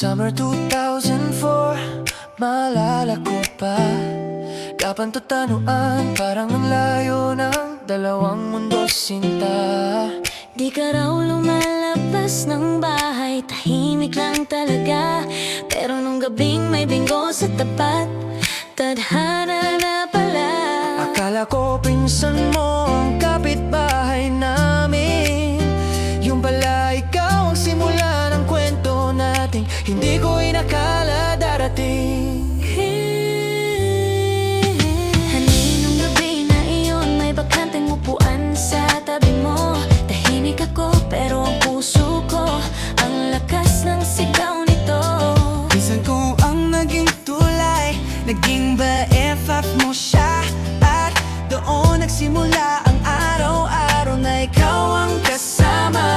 Summer 2004, maalala ko pa. Kapantotanuan, parang ang layo ng dalawang mundo sinta. Di ka raw lumalabas ng bahay, tahimik lang talaga. Pero nung gabing may bingo sa tapat, tadhana na pala. Akala ko pinsan mo ang kapitbahay namin. Yung pala ikaw ang simula ng kwento natin. Hindi ko inakala darating. Haninong gabi na iyon, may bakanteng upuan sa tabi mo. Tahimik ako pero ang puso ko, ang lakas ng sigaw nito. Minsan ko ang naging tulay, naging BFF mo siya. At doon nagsimula ang araw-araw na ikaw ang kasama.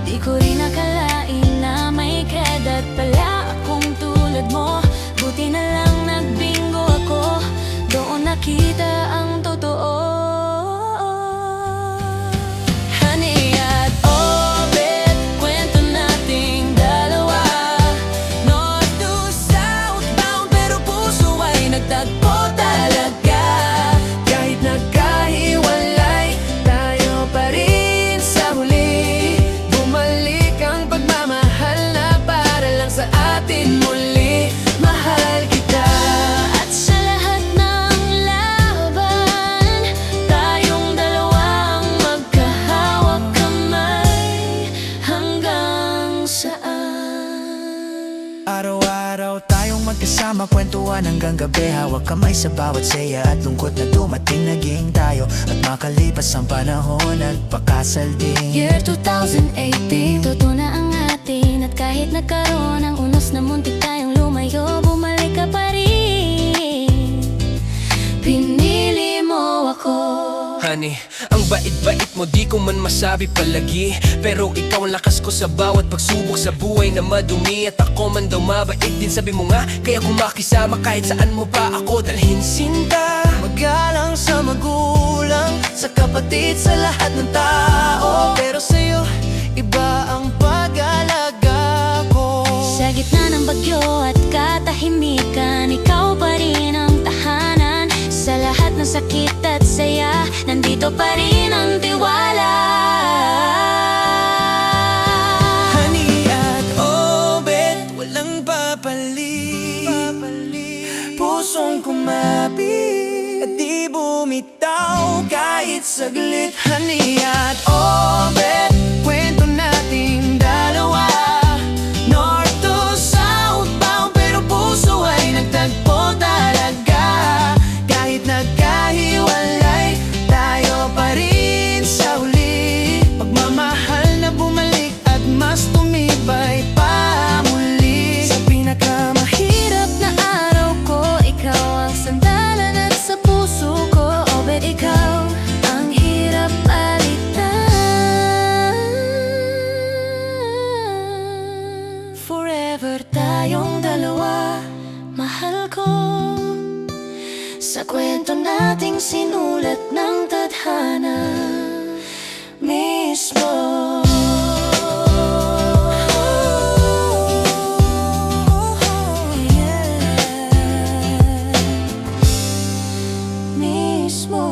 Di ko rin akalain na may kadat pala akong tulad mo. Buti na lang nagbingo ako, doon nakita ang totoo. Honey at Obet, kwento nating dalawa. North to southbound pero puso ay nagtagpo talaga. Kahit nagkahiwalay, tayo pa rin sa huli. Bumalik ang pagmamahal na para lang sa atin muli. Mahal kita. At sa lahat ng laban, tayong dalawang magkahawak kamay. Hanggang saan? Araw-araw tayong magkasama, kwentuhan hanggang gabi. Hawak kamay sa bawat saya at lungkot na dumating. Naging tayo at makalipas ang panahon, nagpakasal din. Year 2018, totoo na ang atin. At kahit nagkaroon ng unos na muntik tayong lumayo, bumalik ka pa rin. Pinili mo ako. Honey, ang bait-bait mo di ko man masabi palagi. Pero ikaw ang lakas ko sa bawat pagsubok sa buhay na madumi. At ako man daw mabait din, sabi mo nga. Kaya kung makisama kahit saan mo pa ako dalhin, sinta. Magalang sa magulang, sa kapatid, sa lahat ng tao. Pero sa'yo, iba ang pag-alaga ko. Sa gitna ng bagyo at katahimikan, ikaw pa rin ang tahanan. Sa lahat ng sakit at saya, nandito pa rin ang tiwala. Honey at Obet, walang papalit. Pusong kumapit at di bumitaw kahit saglit. Honey at Obet, kwento nating dalawa. North to southbound, pero puso ay nagtagpo talaga. Kahit nagkahiwalay, tayo pa rin sa huli. Pagmamahal na bumalik at mas tumibay pa muli. Sa pinakamahirap na araw ko, ikaw ang sandalan at sa puso ko, Obet, ikaw ang hirap palitan. Forever tayong dalawa, mahal ko. Sa kwento nating sinulat ng tadhana mismo. Mismo.